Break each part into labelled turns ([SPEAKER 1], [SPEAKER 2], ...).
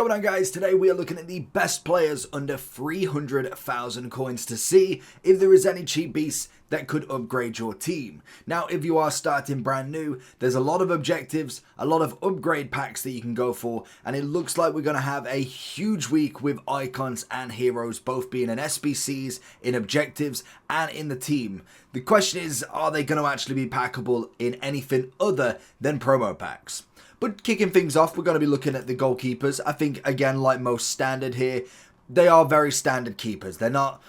[SPEAKER 1] going on, guys? Today we are looking at the best players under 300,000 coins to see if there is any cheap beasts that could upgrade your team. Now, if you are starting brand new, there's a lot of objectives, a lot of upgrade packs that you can go for, and it looks like we're going to have a huge week with icons and heroes both being in SBCs, in objectives, and in the team. The question is, are they going to actually be packable in anything other than promo packs? But kicking things off, we're going to be looking at the goalkeepers. I think, again, like most standard here, they are very standard keepers. They're not...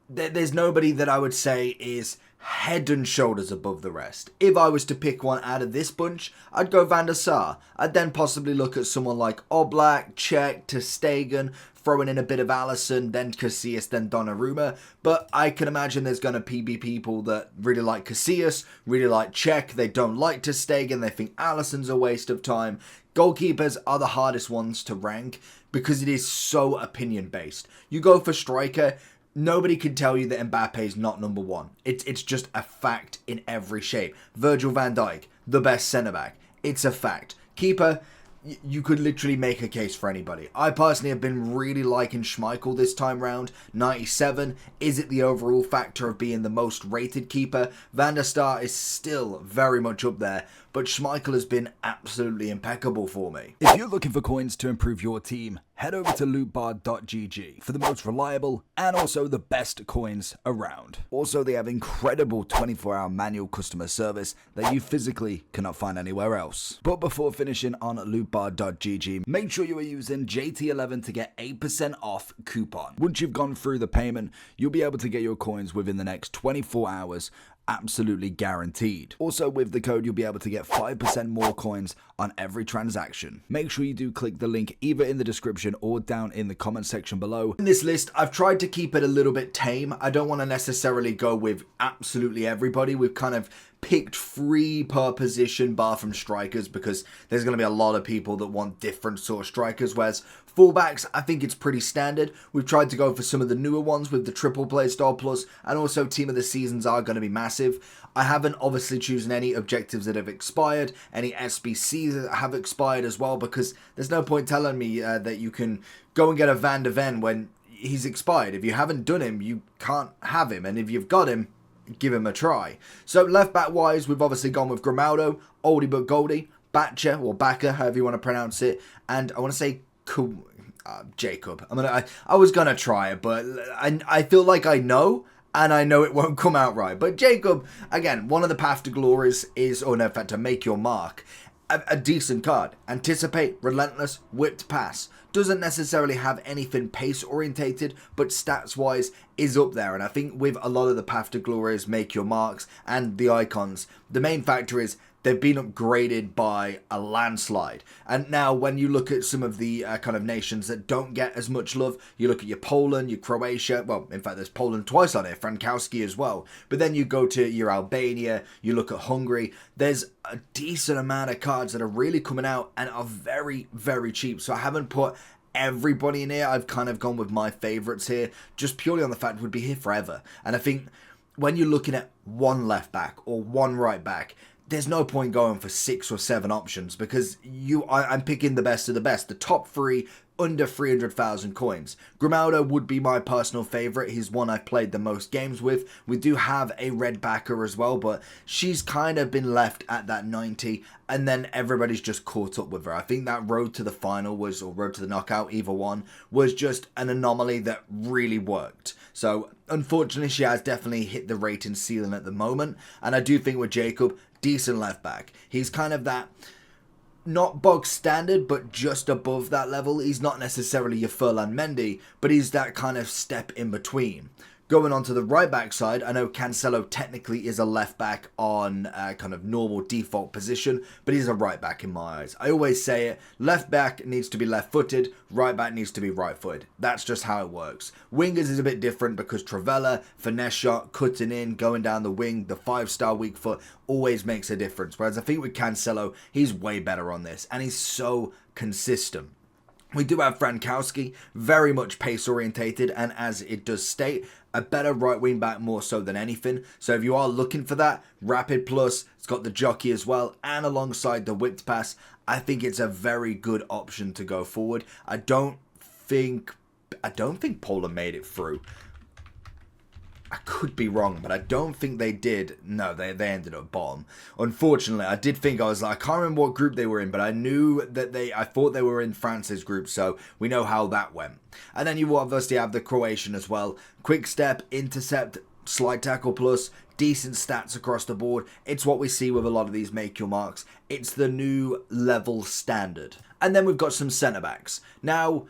[SPEAKER 1] There's nobody that I would say is head and shoulders above the rest. If I was to pick one out of this bunch, I'd go Van der Sar. I'd then possibly look at someone like Oblak, Cech, ter Stegen, throwing in a bit of Alisson, then Casillas, then Donnarumma. But I can imagine there's going to be people that really like Casillas, really like Cech, they don't like ter Stegen, they think Alisson's a waste of time. Goalkeepers are the hardest ones to rank because it is so opinion based. You go for striker, nobody can tell you that Mbappe is not number one. It's just a fact in every shape. Virgil van Dijk, the best centre-back. It's a fact. Keeper, you could literally make a case for anybody. I personally have been really liking Schmeichel this time round. 97. Is it the overall factor of being the most rated keeper? Van der Sar is still very much up there, but Schmeichel has been absolutely impeccable for me.
[SPEAKER 2] If you're looking for coins to improve your team, head over to lootbar.gg for the most reliable and also the best coins around. Also, they have incredible 24-hour manual customer service that you physically cannot find anywhere else. But before finishing on lootbar.gg, make sure you are using JT11 to get 8% off coupon. Once you've gone through the payment, you'll be able to get your coins within the next 24 hours, absolutely guaranteed. Also, with the code, you'll be able to get 5% more coins on every transaction. Make sure you do click the link either in the description or down in the comment section below.
[SPEAKER 1] In this list, I've tried to keep it a little bit tame. I don't want to necessarily go with absolutely everybody. We've kind of picked 3 per position bar from strikers because there's going to be a lot of people that want different sort of strikers, whereas fullbacks, I think it's pretty standard. We've tried to go for some of the newer ones with the triple play style plus, and also team of the seasons are going to be massive. I haven't obviously chosen any objectives that have expired, any SBCs that have expired as well, because there's no point telling me that you can go and get a Van de Ven when he's expired. If you haven't done him, you can't have him, and if you've got him, give him a try. So left back wise, we've obviously gone with Grimaldo, oldie but goldie, Batcher or Bakker, however you want to pronounce it, and I want to say Jacob. I was gonna try it, but I feel like I know, and I know it won't come out right. But Jacob, again, one of the path to glories is, or no, in fact, to make your mark. A decent card. Anticipate, relentless, whipped pass. Doesn't necessarily have anything pace orientated, but stats wise is up there. And I think with a lot of the path to glories, make your marks, and the icons, the main factor is they've been upgraded by a landslide. And now when you look at some of the kind of nations that don't get as much love, you look at your Poland, your Croatia, well, in fact, there's Poland twice on here, Frankowski as well. But then you go to your Albania, you look at Hungary, there's a decent amount of cards that are really coming out and are very, very cheap. So I haven't put everybody in here. I've kind of gone with my favourites here, just purely on the fact we'd be here forever. And I think when you're looking at one left back or one right back, there's no point going for 6 or 7 options because I'm picking the best of the best. The top 3 under 300,000 coins. Grimaldo would be my personal favourite. He's one I've played the most games with. We do have a red backer as well, but she's kind of been left at that 90, and then everybody's just caught up with her. I think that road to the final was, or road to the knockout, either one, was just an anomaly that really worked. So unfortunately, she has definitely hit the rating ceiling at the moment, and I do think with Jacob, decent left back. He's kind of that, not bog standard, but just above that level. He's not necessarily your Furlan Mendy, but he's that kind of step in between. Going on to the right back side, I know Cancelo technically is a left back on kind of normal default position, but he's a right back in my eyes. I always say it, left back needs to be left footed, right back needs to be right footed. That's just how it works. Wingers is a bit different because Travella, finesse shot, cutting in, going down the wing, the 5-star weak foot always makes a difference. Whereas I think with Cancelo, he's way better on this, and he's so consistent. We do have Frankowski, very much pace orientated, and as it does state, a better right wing back more so than anything. So if you are looking for that, rapid plus, it's got the jockey as well, and alongside the whipped pass, I think it's a very good option to go forward. I don't think Poland made it through. I could be wrong, but I don't think they did. No, they ended up bottom. Unfortunately, I did think, I can't remember what group they were in, but I knew that I thought they were in France's group, so we know how that went. And then you obviously have the Croatian as well. Quick step, intercept, slide tackle plus, decent stats across the board. It's what we see with a lot of these make your marks. It's the new level standard. And then we've got some centre backs. Now,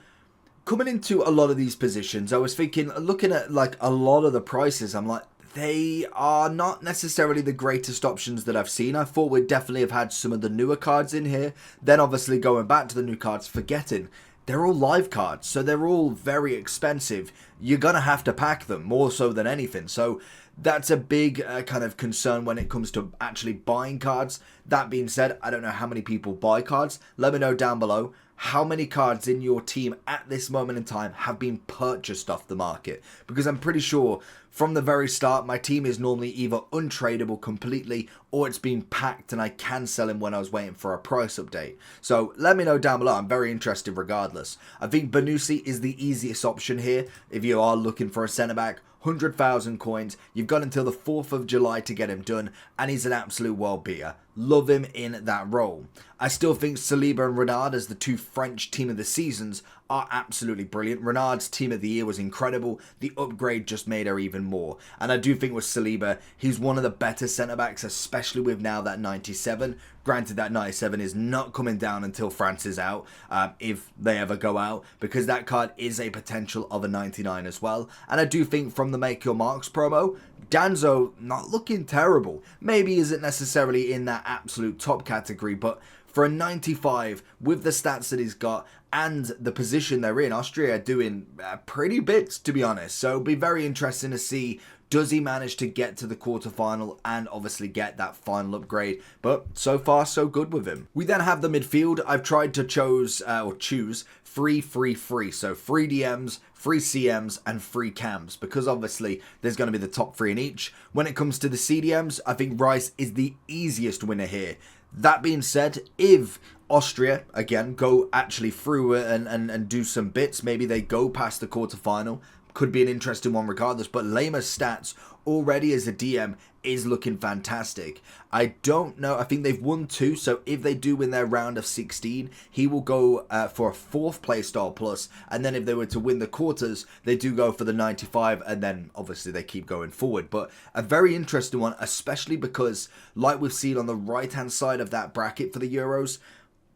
[SPEAKER 1] coming into a lot of these positions, I was thinking, looking at like a lot of the prices, I'm like, they are not necessarily the greatest options that I've seen. I thought we'd definitely have had some of the newer cards in here. Then obviously going back to the new cards, forgetting they're all live cards, so they're all very expensive. You're going to have to pack them more so than anything. So that's a big kind of concern when it comes to actually buying cards. That being said, I don't know how many people buy cards. Let me know down below how many cards in your team at this moment in time have been purchased off the market. Because I'm pretty sure from the very start, my team is normally either untradeable completely or it's been packed and I can sell him when I was waiting for a price update. So let me know down below. I'm very interested regardless. I think Bonucci is the easiest option here if you are looking for a centre-back. 100,000 coins. You've got until the 4th of July to get him done, and he's an absolute world beater. Love him in that role. I still think Saliba and Renard as the two French team of the seasons are absolutely brilliant. Renard's team of the year was incredible. The upgrade just made her even more. And I do think with Saliba, he's one of the better centre-backs, especially with now that 97. Granted, that 97 is not coming down until France is out, if they ever go out, because that card is a potential of a 99 as well. And I do think from the Make Your Marks promo, Danzo not looking terrible. Maybe isn't necessarily in that absolute top category, but for a 95 with the stats that he's got and the position they're in, Austria are doing pretty bits, to be honest. So it'll be very interesting to see, does he manage to get to the quarterfinal and obviously get that final upgrade? But so far, so good with him. We then have the midfield. I've tried to choose 3. So 3 DMs, 3 CMs, and 3 cams, because obviously there's going to be the top 3 in each. When it comes to the CDMs, I think Rice is the easiest winner here. That being said, if Austria, again, go actually through and do some bits, maybe they go past the quarterfinal, could be an interesting one regardless, but Lema's stats already as a DM is looking fantastic. I don't know, I think they've won 2, so if they do win their round of 16, he will go for a 4th playstyle plus, and then if they were to win the quarters, they do go for the 95, and then obviously they keep going forward. But a very interesting one, especially because, like we've seen on the right hand side of that bracket for the Euros,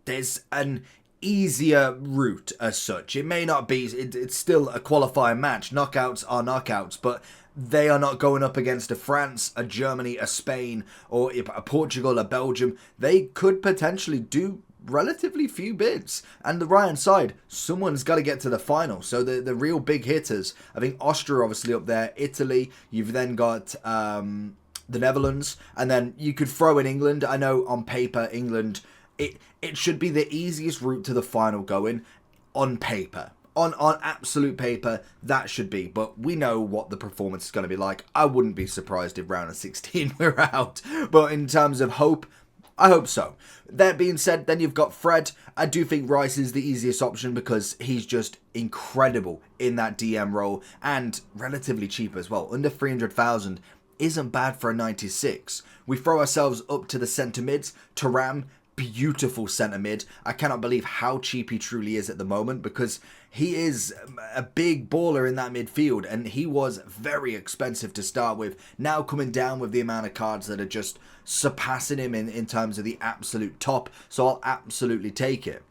[SPEAKER 1] there's an easier route as such. It may not be, it's still a qualifying match. Knockouts are knockouts, but they are not going up against a France, a Germany, a Spain, or a Portugal, a Belgium. They could potentially do relatively few bits. And the right hand side, someone's got to get to the final. So the real big hitters, I think Austria obviously up there, Italy, you've then got the Netherlands, and then you could throw in England. I know on paper England, it should be the easiest route to the final going on paper. On absolute paper, that should be. But we know what the performance is going to be like. I wouldn't be surprised if round of 16 we're out. But in terms of hope, I hope so. That being said, then you've got Fred. I do think Rice is the easiest option because he's just incredible in that DM role and relatively cheap as well. Under 300,000 isn't bad for a 96. We throw ourselves up to the centre mids. Thuram, beautiful centre mid. I cannot believe how cheap he truly is at the moment, because he is a big baller in that midfield and he was very expensive to start with. Now coming down with the amount of cards that are just surpassing him in terms of the absolute top, so I'll absolutely take it.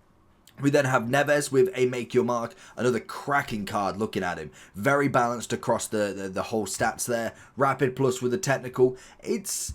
[SPEAKER 1] We then have Neves with a Make Your Mark, another cracking card looking at him. Very balanced across the whole stats there. Rapid plus with a technical. It's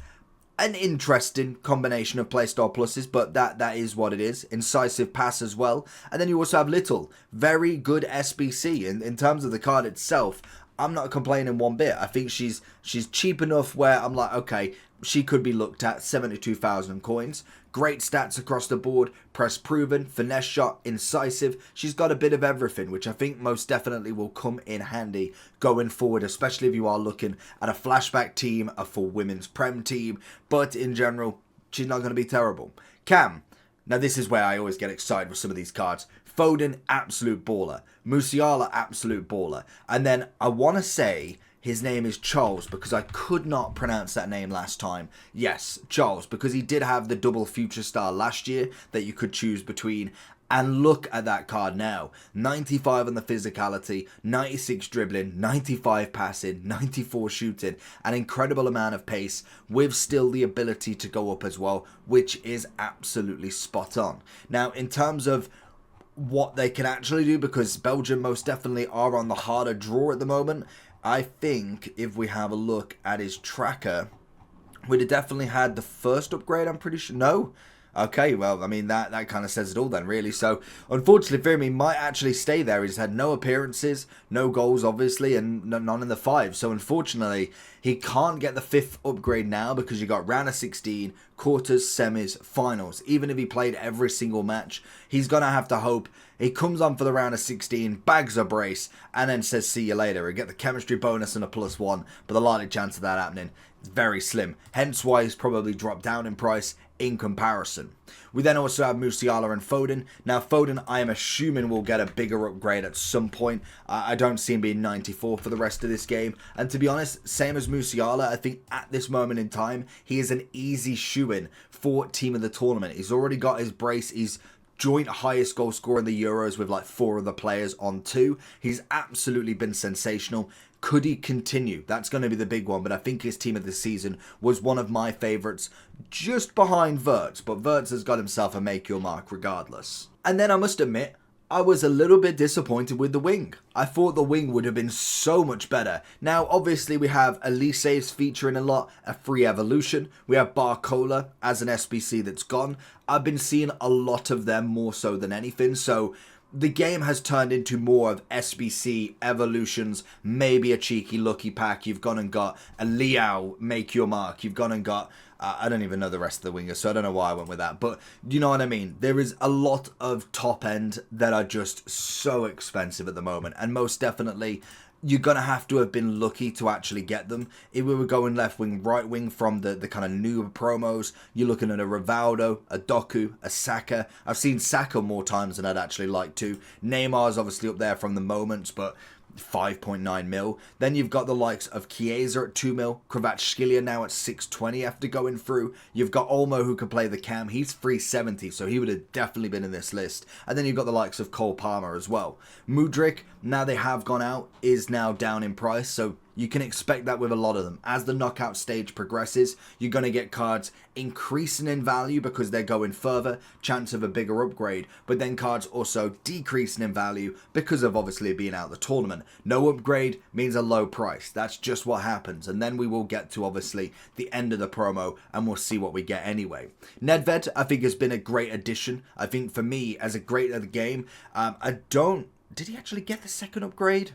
[SPEAKER 1] an interesting combination of playstyle pluses, but that is what it is. Incisive pass as well. And then you also have Little. Very good SBC. In terms of the card itself, I'm not complaining one bit. I think she's cheap enough where I'm like, okay, she could be looked at, 72,000 coins. Great stats across the board, press proven, finesse shot, incisive. She's got a bit of everything, which I think most definitely will come in handy going forward, especially if you are looking at a flashback team, a full women's prem team. But in general, she's not going to be terrible. Cam. Now this is where I always get excited with some of these cards. Foden, absolute baller. Musiala, absolute baller. And then I want to say his name is Charles because I could not pronounce that name last time. Yes, Charles, because he did have the double future star last year that you could choose between. And look at that card now. 95 on the physicality, 96 dribbling, 95 passing, 94 shooting. An incredible amount of pace with still the ability to go up as well, which is absolutely spot on. Now, in terms of what they can actually do, because Belgium most definitely are on the harder draw at the moment, I think if we have a look at his tracker, we'd have definitely had the first upgrade, I'm pretty sure. No? Okay, well, I mean, that kind of says it all then, really. So, unfortunately for him, he might actually stay there. He's had no appearances, no goals, obviously, and none in the 5. So, unfortunately, he can't get the 5th upgrade now because you got round of 16, quarters, semis, finals. Even if he played every single match, he's going to have to hope he comes on for the round of 16, bags a brace, and then says, see you later. He'll get the chemistry bonus and a +1, but the likely chance of that happening is very slim. Hence why he's probably dropped down in price in comparison. We then also have Musiala and Foden. Now Foden, I am assuming will get a bigger upgrade at some point. I don't see him being 94 for the rest of this game. And to be honest, same as Musiala, I think at this moment in time, he is an easy shoo-in for team of the tournament. He's already got his brace. He's joint highest goal scorer in the Euros with like 4 other players on 2. He's absolutely been sensational. Could he continue? That's going to be the big one, but I think his team of the season was one of my favourites, just behind Wirtz, but Wirtz has got himself a make your mark regardless. And then I must admit, I was a little bit disappointed with the wing. I thought the wing would have been so much better. Now, obviously, we have Elise's featuring a lot, a free evolution. We have Barcola as an SBC that's gone. I've been seeing a lot of them more so than anything, so the game has turned into more of SBC, evolutions, maybe a cheeky lucky pack. You've gone and got a Liao, make your mark. You've gone and got, I don't even know the rest of the wingers, so I don't know why I went with that. But you know what I mean? There is a lot of top end that are just so expensive at the moment. And most definitely, you're going to have to have been lucky to actually get them. If we were going left wing, right wing from the kind of new promos, you're looking at a Rivaldo, a Doku, a Saka. I've seen Saka more times than I'd actually like to. Neymar's obviously up there from the moments, but 5.9 mil. Then you've got the likes of Chiesa at 2 mil, Kvaratskhelia now at 620 after going through. You've got Olmo who can play the cam. He's 370, so he would have definitely been in this list. And then you've got the likes of Cole Palmer as well. Mudryk, now they have gone out, is now down in price, so you can expect that with a lot of them. As the knockout stage progresses, you're going to get cards increasing in value because they're going further, chance of a bigger upgrade, but then cards also decreasing in value because of obviously being out of the tournament. No upgrade means a low price. That's just what happens. And then we will get to obviously the end of the promo and we'll see what we get anyway. Nedved, I think, has been a great addition. I think for me, as a great at the game, did he actually get the second upgrade?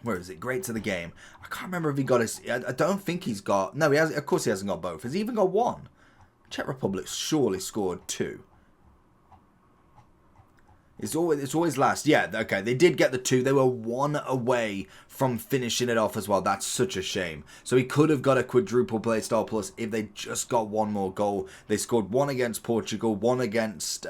[SPEAKER 1] Where is it? Great to the game. I can't remember if he got his. I don't think he's got. No, he has. Of course, he hasn't got both. Has he even got one? Czech Republic surely scored 2. It's always last. Yeah, okay. They did get the 2. They were 1 away from finishing it off as well. That's such a shame. So he could have got a quadruple playstyle plus if they just got 1 more goal. They scored 1 against Portugal, 1 against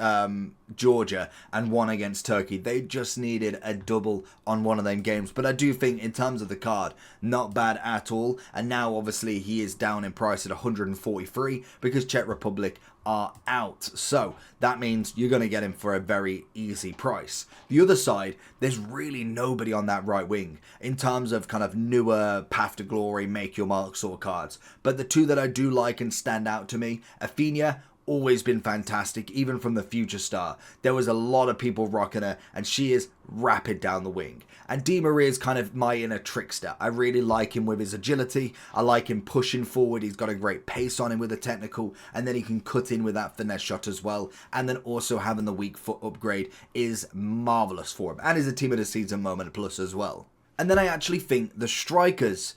[SPEAKER 1] Georgia, and 1 against Turkey. They just needed a double on one of them games. But I do think in terms of the card, not bad at all. And now obviously he is down in price at 143 because Czech Republic are out. So that means you're going to get him for a very easy price. The other side, there's really nobody on that right wing in terms of kind of newer path to glory, make your mark sort of cards. But the 2 that I do like and stand out to me, Athena, always been fantastic, even from the future star. There was a lot of people rocking her, and she is rapid down the wing. And Di Maria is kind of my inner trickster. I really like him with his agility. I like him pushing forward. He's got a great pace on him with a technical, and then he can cut in with that finesse shot as well. And then also having the weak foot upgrade is marvellous for him. And is a team of the season moment plus as well. And then I actually think the strikers,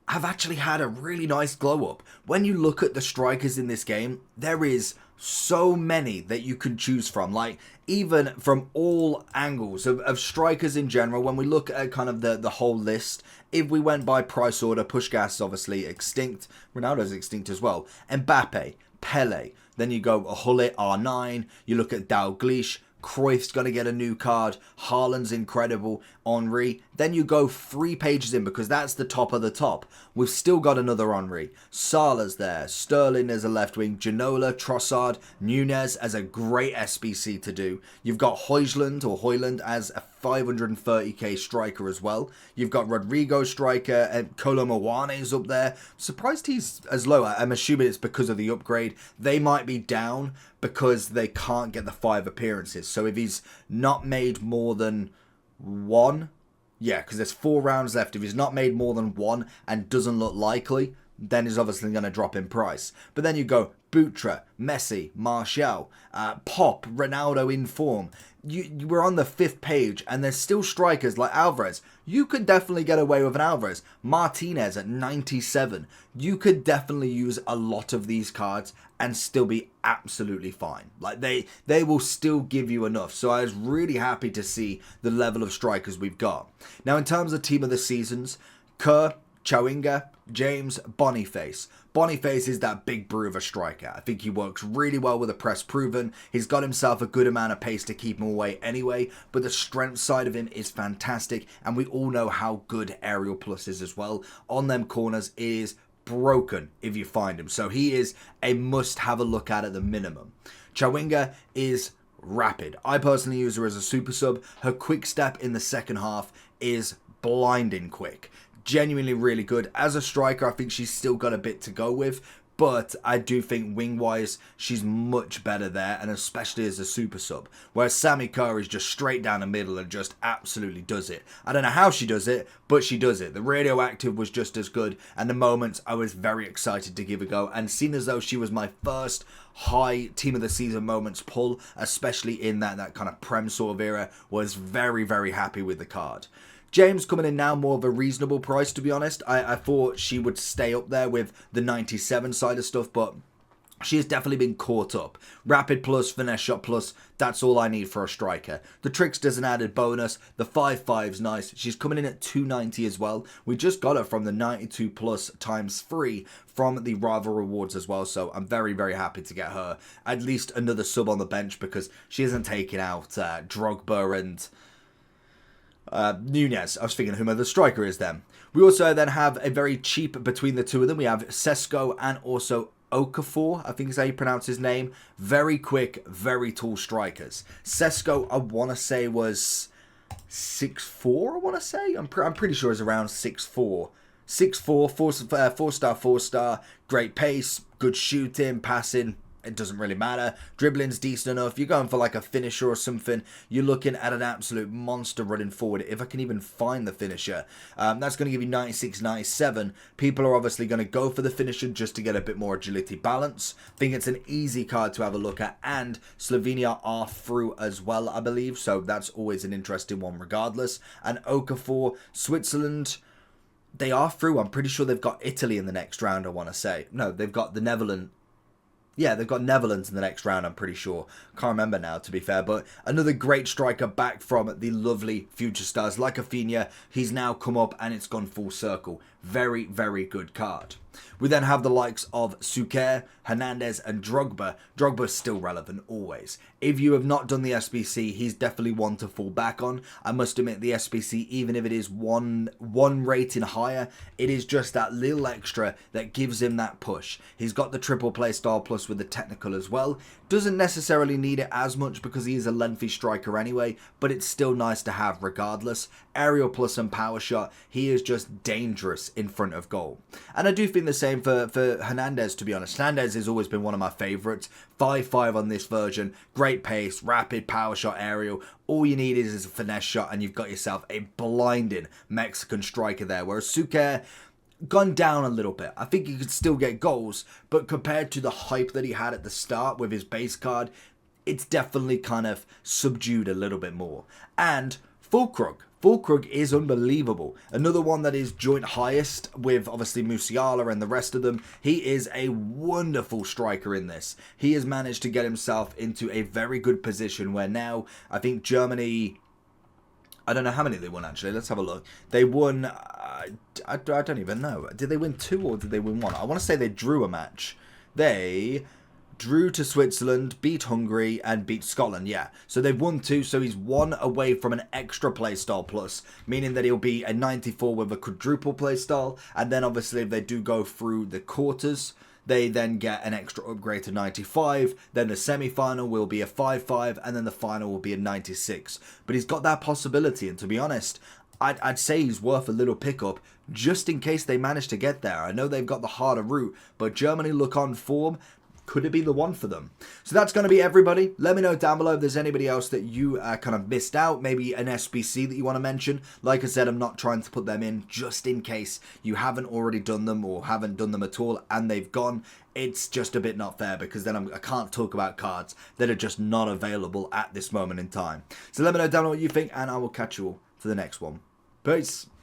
[SPEAKER 1] have actually had a really nice glow up. When you look at the strikers in this game, there is so many that you can choose from, like even from all angles of strikers in general. When we look at kind of the whole list, if we went by price order, Puskás is obviously extinct, Ronaldo's extinct as well, Mbappe, Pele, then you go Hullet R9, you look at Dalglish, Cruyff's going to get a new card, Haaland's incredible, Henry. Then you go 3 pages in, because that's the top of the top. We've still got another Henry. Salah's there, Sterling as a left wing, Ginola, Trossard, Nunez as a great SBC to do. You've got Højlund as a 530k striker as well. You've got Rodrigo striker, and Kolo Muane's up there. Surprised he's as low. I'm assuming it's because of the upgrade. They might be down because they can't get the 5 appearances. So if he's not made more than 1, yeah, because there's 4 rounds left. If he's not made more than 1 and doesn't look likely, then he's obviously going to drop in price. But then you go Butra, Messi, Martial, Pop, Ronaldo in form. You were on the 5th page, and there's still strikers like Alvarez. You could definitely get away with an Alvarez. Martinez at 97. You could definitely use a lot of these cards and still be absolutely fine. Like they will still give you enough. So I was really happy to see the level of strikers we've got. Now in terms of team of the seasons, Kerr, Chawinga, James, Boniface. Boniface is that big brew of a striker. I think he works really well with a press proven. He's got himself a good amount of pace to keep him away anyway, but the strength side of him is fantastic, and we all know how good aerial plus is as well. On them corners, it is broken if you find him. So he is a must have a look at the minimum. Chawinga is rapid. I personally use her as a super sub. Her quick step in the second half is blinding quick. Genuinely really good. As a striker, I think she's still got a bit to go with, but I do think wing-wise, she's much better there, and especially as a super sub. Whereas Sammy Kerr is just straight down the middle and just absolutely does it. I don't know how she does it, but she does it. The radioactive was just as good, and the moments I was very excited to give a go, and seeing as though she was my first high team of the season moments pull, especially in that kind of Prem sort of era, was very, very happy with the card. James coming in now more of a reasonable price, to be honest. I thought she would stay up there with the 97 side of stuff, but she has definitely been caught up. Rapid plus, finesse shot plus, that's all I need for a striker. The Trickster's an added bonus. The 5.5's nice. She's coming in at 290 as well. We just got her from the 92 plus times 3 from the rival rewards as well, so I'm very, very happy to get her at least another sub on the bench, because she isn't taking out Drogba and Nunez. I was thinking who the striker is then. We also then have a very cheap between the two of them. We have Sesko and also Okafor, I think is how you pronounce his name. Very quick, very tall strikers. Sesko, I want to say was 6'4", I want to say. I'm pretty sure it's around 6'4". 6'4", 4-star, 4-star. Great pace, good shooting, passing. It doesn't really matter. Dribbling's decent enough. You're going for like a finisher or something. You're looking at an absolute monster running forward. If I can even find the finisher. That's going to give you 96, 97. People are obviously going to go for the finisher just to get a bit more agility balance. I think it's an easy card to have a look at. And Slovenia are through as well, I believe. So that's always an interesting one regardless. And Okafor, Switzerland, they are through. I'm pretty sure they've got Italy in the next round, I want to say. No, they've got the Netherlands. Yeah, they've got Netherlands in the next round, I'm pretty sure. Can't remember now, to be fair. But another great striker back from the lovely future stars like Afinia. He's now come up and it's gone full circle. Very, very good card. We then have the likes of Suker, Hernandez and Drogba. Drogba's still relevant, always. If you have not done the SBC, he's definitely one to fall back on. I must admit, the SBC, even if it is one rating higher, it is just that little extra that gives him that push. He's got the triple play style plus with the technical as well. Doesn't necessarily need it as much because he is a lengthy striker anyway, but it's still nice to have regardless. Aerial plus and power shot, he is just dangerous in front of goal. And I do think the same for Hernandez, to be honest. Hernandez has always been one of my favourites. 5.5 on this version. Great pace, rapid, power shot, aerial. All you need is a finesse shot and you've got yourself a blinding Mexican striker there. Whereas Suker, gone down a little bit. I think he could still get goals, but compared to the hype that he had at the start with his base card, it's definitely kind of subdued a little bit more. And Fulkrug Fulkrug is unbelievable. Another one that is joint highest with obviously Musiala and the rest of them. He is a wonderful striker in this. He has managed to get himself into a very good position where now I think Germany... I don't know how many they won, actually. Let's have a look. They won... I don't even know. Did they win 2 or did they win 1? I want to say they drew a match. They drew to Switzerland, beat Hungary, and beat Scotland, yeah. So they've won 2, so he's 1 away from an extra playstyle plus, meaning that he'll be a 94 with a quadruple playstyle, and then obviously if they do go through the quarters, they then get an extra upgrade to 95, then the semi-final will be a 5-5, and then the final will be a 96. But he's got that possibility, and to be honest, I'd say he's worth a little pickup, just in case they manage to get there. I know they've got the harder route, but Germany look on form. Could it be the one for them? So that's going to be everybody. Let me know down below if there's anybody else that you kind of missed out. Maybe an SBC that you want to mention. Like I said, I'm not trying to put them in just in case you haven't already done them or haven't done them at all and they've gone. It's just a bit not fair because then I can't talk about cards that are just not available at this moment in time. So let me know down below what you think and I will catch you all for the next one. Peace.